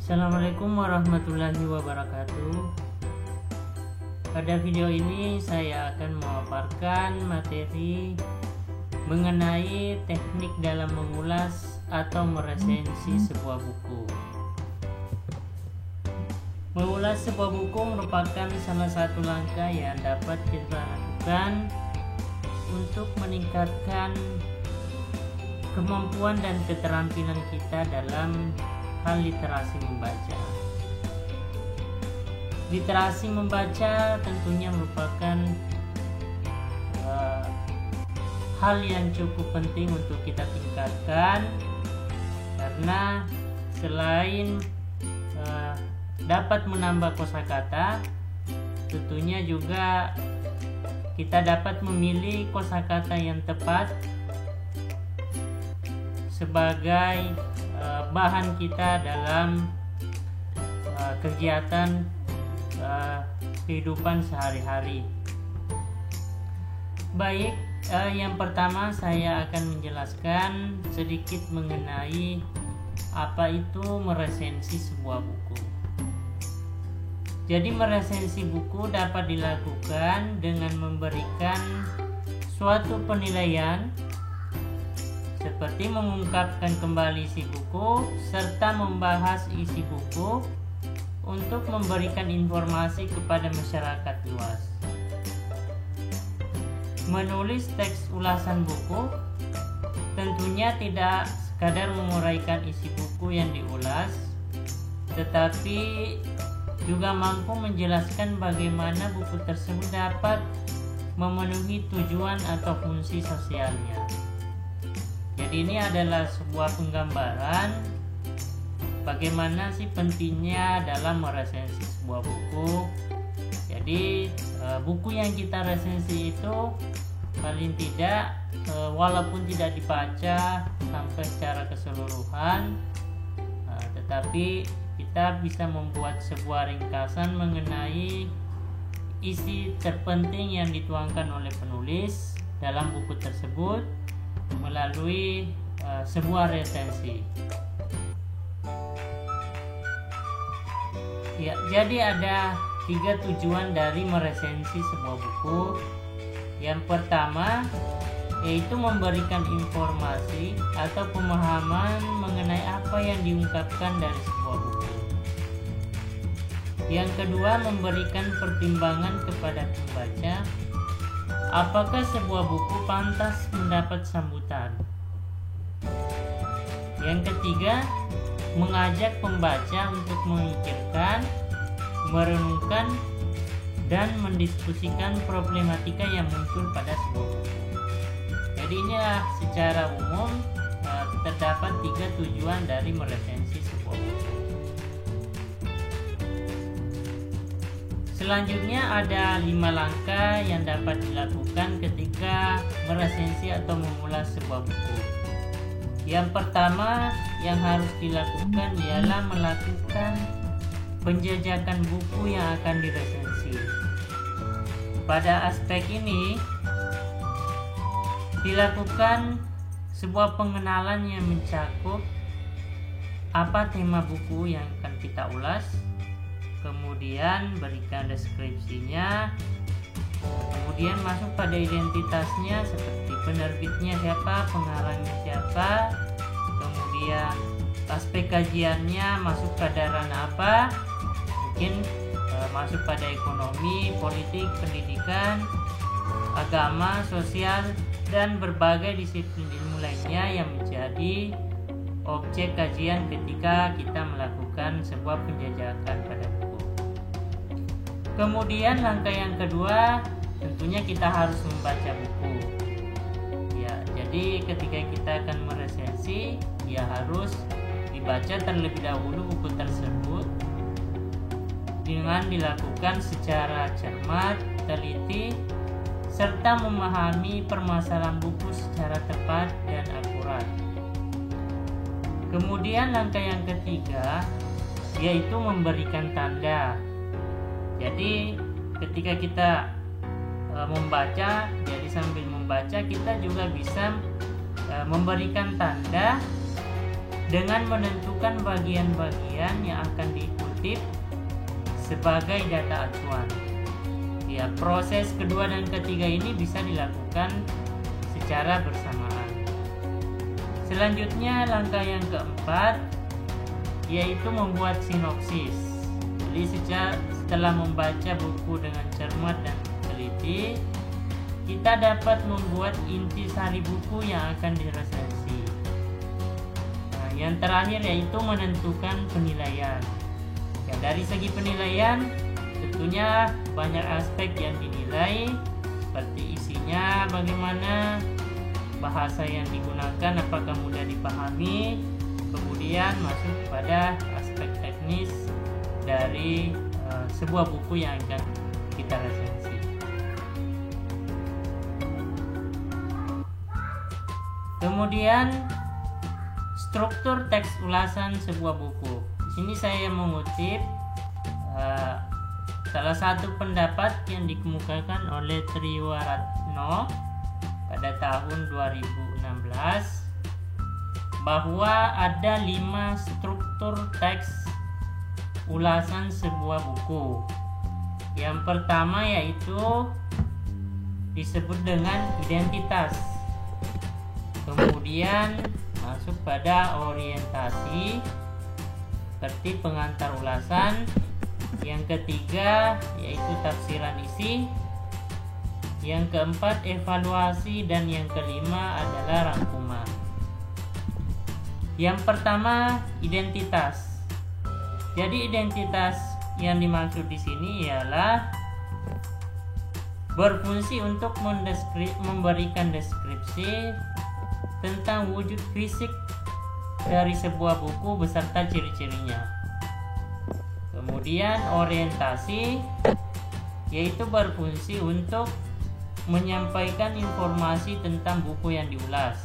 Assalamualaikum warahmatullahi wabarakatuh. Pada video ini saya akan memaparkan materi mengenai teknik dalam mengulas atau meresensi sebuah buku. Mengulas sebuah buku merupakan salah satu langkah yang dapat kita lakukan untuk meningkatkan kemampuan dan keterampilan kita dalam hal literasi membaca. Literasi membaca tentunya merupakan hal yang cukup penting untuk kita tingkatkan, karena selain dapat menambah kosakata, tentunya juga kita dapat memilih kosakata yang tepat sebagai bahan kita dalam kegiatan kehidupan sehari-hari. Baik, yang pertama saya akan menjelaskan sedikit mengenai apa itu meresensi sebuah buku. Jadi meresensi buku dapat dilakukan dengan memberikan suatu penilaian seperti mengungkapkan kembali isi buku serta membahas isi buku untuk memberikan informasi kepada masyarakat luas. Menulis teks ulasan buku tentunya tidak sekadar menguraikan isi buku yang diulas, tetapi juga mampu menjelaskan bagaimana buku tersebut dapat memenuhi tujuan atau fungsi sosialnya. Jadi ini adalah sebuah penggambaran bagaimana sih pentingnya dalam meresensi sebuah buku. Jadi buku yang kita resensi itu paling tidak walaupun tidak dibaca sampai secara keseluruhan, tetapi kita bisa membuat sebuah ringkasan mengenai isi terpenting yang dituangkan oleh penulis dalam buku tersebut melalui sebuah resensi. Ya, jadi ada 3 tujuan dari meresensi sebuah buku. Yang pertama yaitu memberikan informasi atau pemahaman mengenai apa yang diungkapkan dari sebuah buku. Yang kedua, memberikan pertimbangan kepada pembaca apakah sebuah buku pantas mendapat sambutan. Yang ketiga, mengajak pembaca untuk memikirkan, merenungkan, dan mendiskusikan problematika yang muncul pada sebuah buku. Jadi inilah secara umum terdapat 3 tujuan dari meresensi sebuah buku. Selanjutnya ada 5 langkah yang dapat dilakukan ketika meresensi atau mengulas sebuah buku. Yang pertama yang harus dilakukan ialah melakukan penjajakan buku yang akan diresensi. Pada aspek ini dilakukan sebuah pengenalan yang mencakup apa tema buku yang akan kita ulas, kemudian berikan deskripsinya, kemudian masuk pada identitasnya seperti penerbitnya siapa, pengarangnya siapa, kemudian aspek kajiannya masuk pada ranah apa, mungkin masuk pada ekonomi, politik, pendidikan, agama, sosial, dan berbagai disiplin ilmu lainnya yang menjadi objek kajian ketika kita melakukan sebuah penjajakan pada buku. Kemudian langkah yang kedua, tentunya kita harus membaca buku. Ya, jadi ketika kita akan meresensi, ya harus dibaca terlebih dahulu buku tersebut dengan dilakukan secara cermat, teliti, serta memahami permasalahan buku secara tepat dan akurat. Kemudian langkah yang ketiga yaitu memberikan tanda. Jadi ketika kita membaca, jadi sambil membaca kita juga bisa memberikan tanda dengan menentukan bagian-bagian yang akan dikutip sebagai data acuan. Ya, proses kedua dan ketiga ini bisa dilakukan secara bersamaan. Selanjutnya langkah yang keempat yaitu membuat sinopsis. Jadi setelah membaca buku dengan cermat dan teliti, kita dapat membuat intisari buku yang akan diresensi. Nah, yang terakhir yaitu menentukan penilaian. Ya, dari segi penilaian tentunya banyak aspek yang dinilai, seperti isinya bagaimana, bahasa yang digunakan apakah mudah dipahami, kemudian masuk pada aspek teknis dari sebuah buku yang akan kita resensi. Kemudian struktur teks ulasan sebuah buku. Di sini saya mengutip salah satu pendapat yang dikemukakan oleh Triwaratno pada tahun 2016 bahwa ada 5 struktur teks ulasan sebuah buku. Yang pertama yaitu disebut dengan identitas. Kemudian masuk pada orientasi seperti pengantar ulasan. Yang ketiga yaitu tafsiran isi. Yang keempat evaluasi, dan yang kelima adalah rangkuman. Yang pertama identitas. Jadi identitas yang dimaksud di sini ialah berfungsi untuk memberikan deskripsi tentang wujud fisik dari sebuah buku beserta ciri-cirinya. Kemudian orientasi yaitu berfungsi untuk menyampaikan informasi tentang buku yang diulas.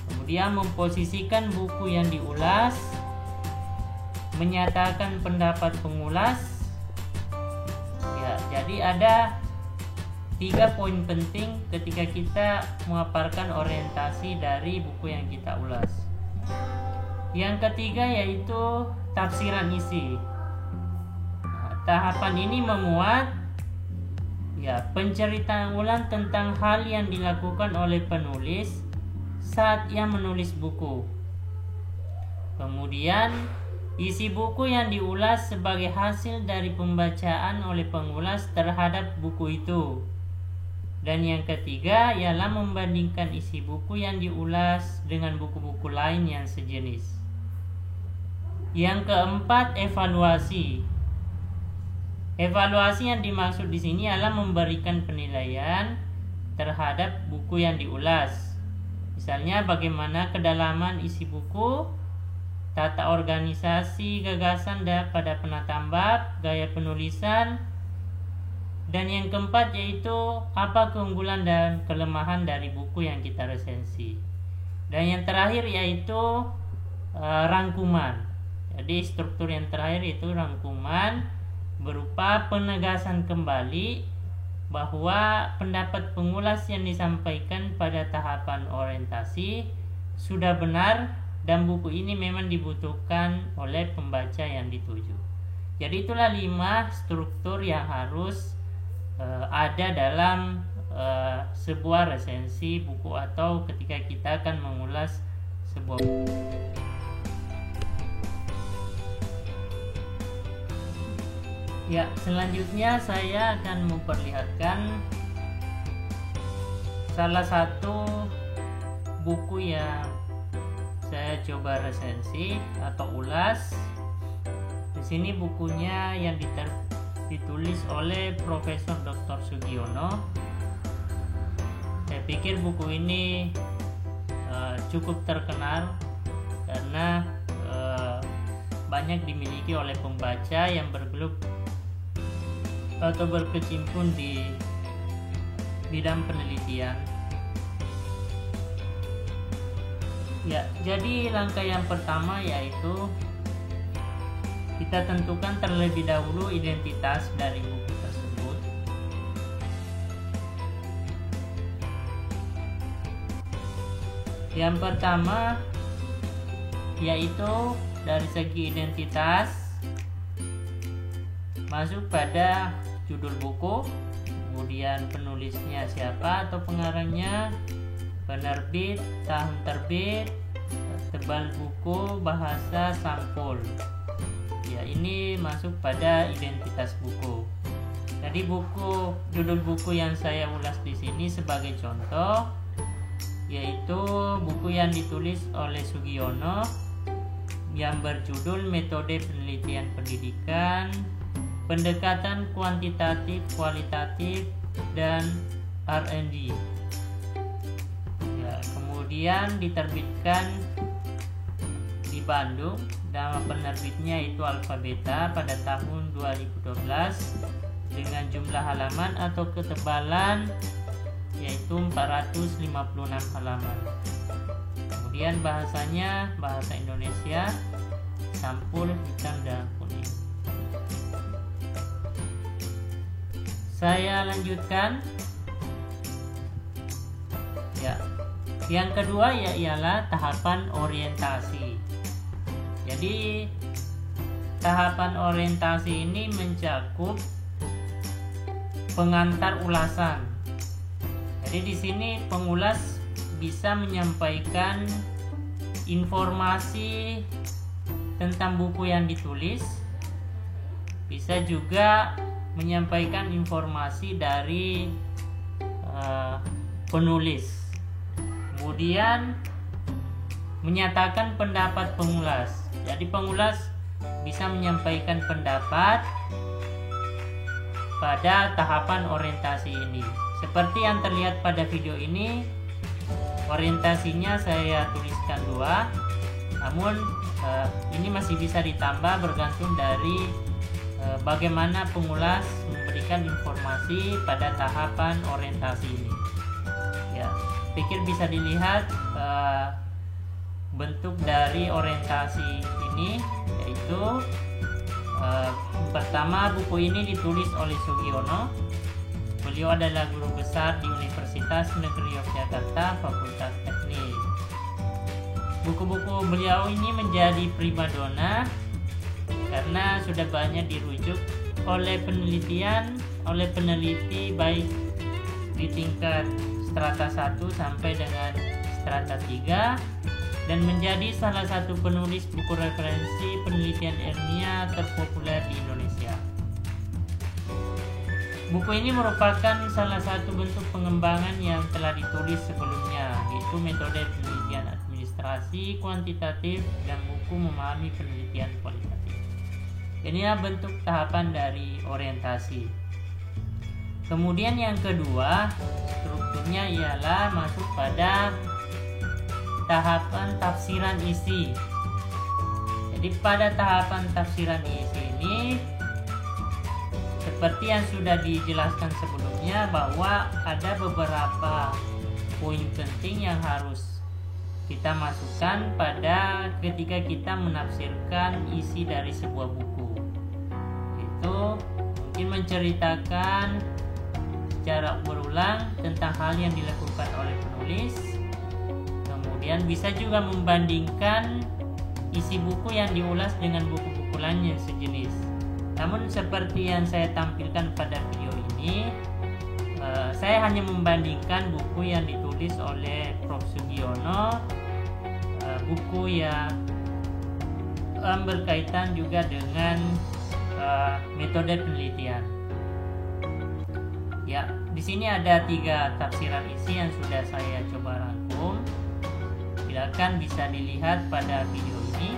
Kemudian memposisikan buku yang diulas, menyatakan pendapat pengulas. Ya, jadi ada 3 poin penting ketika kita memaparkan orientasi dari buku yang kita ulas. Yang ketiga yaitu tafsiran isi. Nah, tahapan ini memuat penceritaan ulang tentang hal yang dilakukan oleh penulis saat ia menulis buku. Kemudian isi buku yang diulas sebagai hasil dari pembacaan oleh pengulas terhadap buku itu. Dan yang ketiga ialah membandingkan isi buku yang diulas dengan buku-buku lain yang sejenis. Yang keempat, evaluasi. Evaluasi yang dimaksud di sini adalah memberikan penilaian terhadap buku yang diulas. Misalnya bagaimana kedalaman isi buku, tata organisasi gagasan pada penata bab, gaya penulisan, dan yang keempat yaitu apa keunggulan dan kelemahan dari buku yang kita resensi. Dan yang terakhir yaitu rangkuman. Jadi struktur yang terakhir itu rangkuman berupa penegasan kembali bahwa pendapat pengulas yang disampaikan pada tahapan orientasi sudah benar dan buku ini memang dibutuhkan oleh pembaca yang dituju. Jadi itulah 5 struktur yang harus ada dalam sebuah resensi buku atau ketika kita akan mengulas sebuah buku. Ya, selanjutnya saya akan memperlihatkan salah satu buku yang saya coba resensi atau ulas. Di sini bukunya yang ditulis oleh Profesor Dr. Sugiono. Saya pikir buku ini cukup terkenal karena banyak dimiliki oleh pembaca yang bergelut atau berkecimpung di bidang penelitian. Ya, jadi langkah yang pertama yaitu kita tentukan terlebih dahulu identitas dari buku tersebut. Yang pertama, yaitu dari segi identitas masuk pada judul buku, kemudian penulisnya siapa atau pengarangnya, penerbit, tahun terbit, tebal buku, bahasa, sampul. Ya, ini masuk pada identitas buku. Jadi judul buku yang saya ulas di sini sebagai contoh yaitu buku yang ditulis oleh Sugiono yang berjudul Metode Penelitian Pendidikan, Pendekatan Kuantitatif, Kualitatif, dan R&D. Ya, kemudian diterbitkan di Bandung, nama penerbitnya itu Alfabeta pada tahun 2012 dengan jumlah halaman atau ketebalan yaitu 456 halaman. Kemudian bahasanya bahasa Indonesia, sampul hitam dan kuning. Saya lanjutkan. Ya, yang kedua ialah tahapan orientasi. Jadi tahapan orientasi ini mencakup pengantar ulasan. Jadi di sini pengulas bisa menyampaikan informasi tentang buku yang ditulis, bisa juga menyampaikan informasi dari penulis, kemudian menyatakan pendapat pengulas. Jadi pengulas bisa menyampaikan pendapat pada tahapan orientasi ini. Seperti yang terlihat pada video ini, orientasinya saya tuliskan 2, namun ini masih bisa ditambah bergantung dari bagaimana pengulas memberikan informasi pada tahapan orientasi ini. Ya, pikir bisa dilihat bentuk dari orientasi ini, yaitu pertama buku ini ditulis oleh Sugiono. Beliau adalah guru besar di Universitas Negeri Yogyakarta, Fakultas Teknik. Buku-buku beliau ini menjadi primadona karena sudah banyak dirujuk oleh peneliti baik di tingkat strata 1 sampai dengan strata 3 dan menjadi salah satu penulis buku referensi penelitian ilmiah terpopuler di Indonesia. Buku ini merupakan salah satu bentuk pengembangan yang telah ditulis sebelumnya, yaitu metode penelitian administrasi kuantitatif dan buku memahami penelitian kualitatif. Inilah bentuk tahapan dari orientasi. Kemudian yang kedua, strukturnya ialah masuk pada tahapan tafsiran isi. Jadi pada tahapan tafsiran isi ini, seperti yang sudah dijelaskan sebelumnya, bahwa ada beberapa poin penting yang harus kita masukkan pada ketika kita menafsirkan isi dari sebuah buku. Itu mungkin menceritakan secara berulang tentang hal yang dilakukan oleh penulis. Kemudian bisa juga membandingkan isi buku yang diulas dengan buku-buku lain yang sejenis. Namun seperti yang saya tampilkan pada video ini, saya hanya membandingkan buku yang ditulis oleh Prof. Sugiono, buku yang berkaitan juga dengan metode penelitian. Ya, di sini ada 3 tafsiran isi yang sudah saya coba rangkum. Silakan bisa dilihat pada video ini.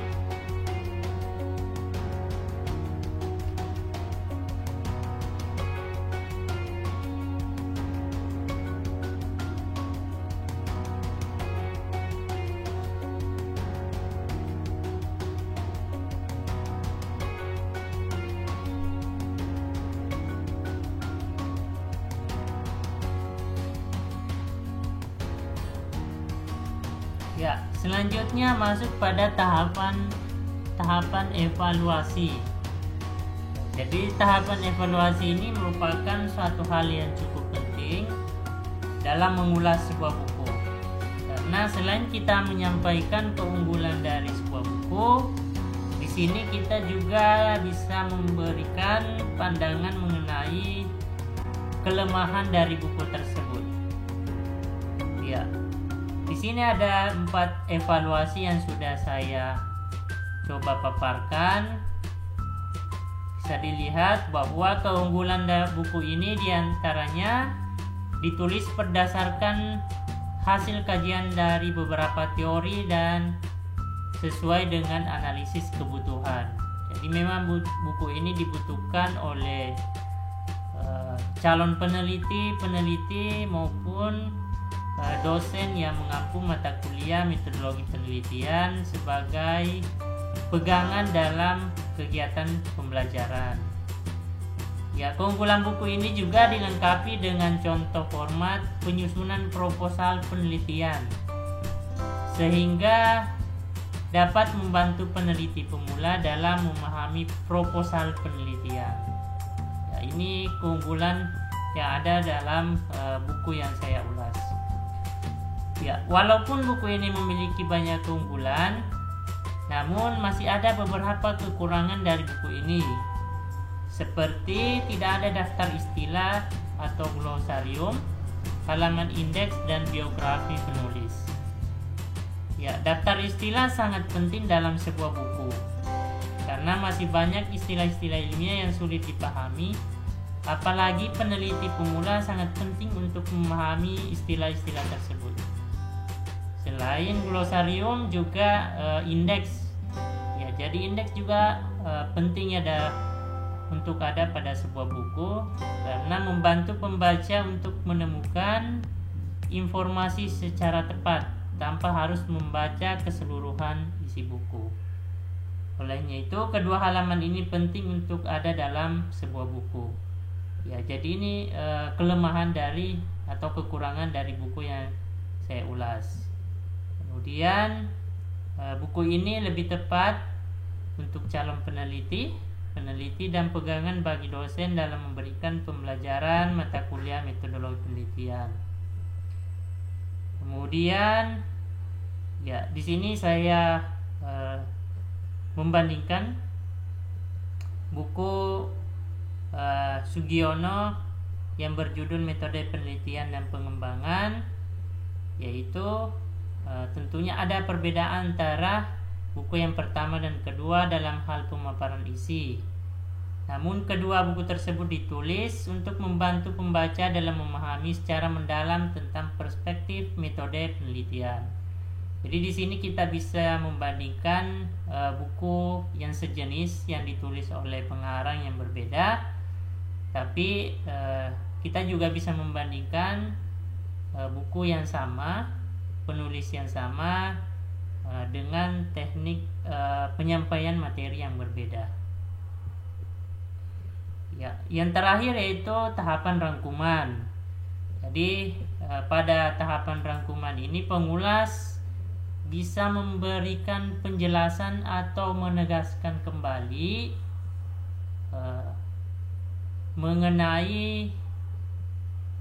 Ya, selanjutnya masuk pada tahapan evaluasi. Jadi tahapan evaluasi ini merupakan suatu hal yang cukup penting dalam mengulas sebuah buku. Nah, selain kita menyampaikan keunggulan dari sebuah buku, di sini kita juga bisa memberikan pandangan mengenai kelemahan dari buku tersebut. Ya, di sini ada 4 evaluasi yang sudah saya coba paparkan. Bisa dilihat bahwa keunggulan dari buku ini diantaranya ditulis berdasarkan hasil kajian dari beberapa teori dan sesuai dengan analisis kebutuhan. Jadi memang buku ini dibutuhkan oleh calon peneliti maupun dosen yang mengampu mata kuliah metodologi penelitian sebagai pegangan dalam kegiatan pembelajaran. Ya, keunggulan buku ini juga dilengkapi dengan contoh format penyusunan proposal penelitian, sehingga dapat membantu peneliti pemula dalam memahami proposal penelitian. Ya, ini keunggulan yang ada dalam buku yang saya ulas. Ya, walaupun buku ini memiliki banyak keunggulan, namun masih ada beberapa kekurangan dari buku ini, seperti tidak ada daftar istilah atau glosarium, halaman indeks, dan biografi penulis. Ya, daftar istilah sangat penting dalam sebuah buku, karena masih banyak istilah-istilah ilmiah yang sulit dipahami, apalagi peneliti pemula sangat penting untuk memahami istilah-istilah tersebut. Selain glosarium juga indeks. Ya, jadi indeks juga penting untuk ada pada sebuah buku, karena membantu pembaca untuk menemukan informasi secara tepat tanpa harus membaca keseluruhan isi buku. Olehnya itu, kedua halaman ini penting untuk ada dalam sebuah buku. Ya, jadi ini kelemahan dari atau kekurangan dari buku yang saya ulas. Kemudian buku ini lebih tepat untuk calon peneliti dan pegangan bagi dosen dalam memberikan pembelajaran mata kuliah metodologi penelitian. Kemudian, ya, di sini saya membandingkan buku Sugiono yang berjudul Metode Penelitian dan Pengembangan, yaitu tentunya ada perbedaan antara buku yang pertama dan kedua dalam hal pemaparan isi. Namun kedua buku tersebut ditulis untuk membantu pembaca dalam memahami secara mendalam tentang perspektif metode penelitian. Jadi di sini kita bisa membandingkan buku yang sejenis yang ditulis oleh pengarang yang berbeda, tapi kita juga bisa membandingkan buku yang sama, penulis yang sama, dengan teknik penyampaian materi yang berbeda. Ya, yang terakhir yaitu tahapan rangkuman. Jadi pada tahapan rangkuman ini pengulas bisa memberikan penjelasan atau menegaskan kembali mengenai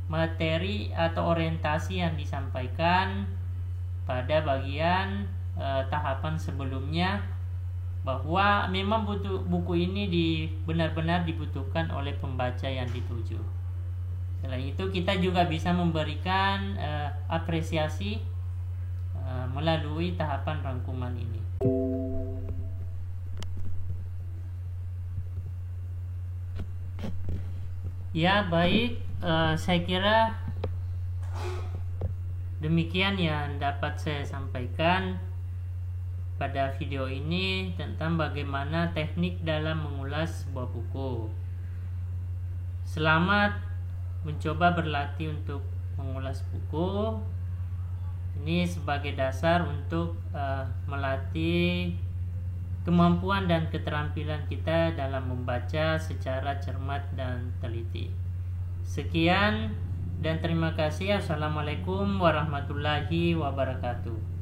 materi atau orientasi yang disampaikan pada bagian tahapan sebelumnya, bahwa memang buku ini benar-benar dibutuhkan oleh pembaca yang dituju. Selain itu, kita juga bisa memberikan apresiasi melalui tahapan rangkuman ini. Ya, baik, saya kira demikian yang dapat saya sampaikan pada video ini tentang bagaimana teknik dalam mengulas sebuah buku. Selamat mencoba berlatih untuk mengulas buku. Ini sebagai dasar untuk melatih kemampuan dan keterampilan kita dalam membaca secara cermat dan teliti. Sekian dan terima kasih. Assalamualaikum warahmatullahi wabarakatuh.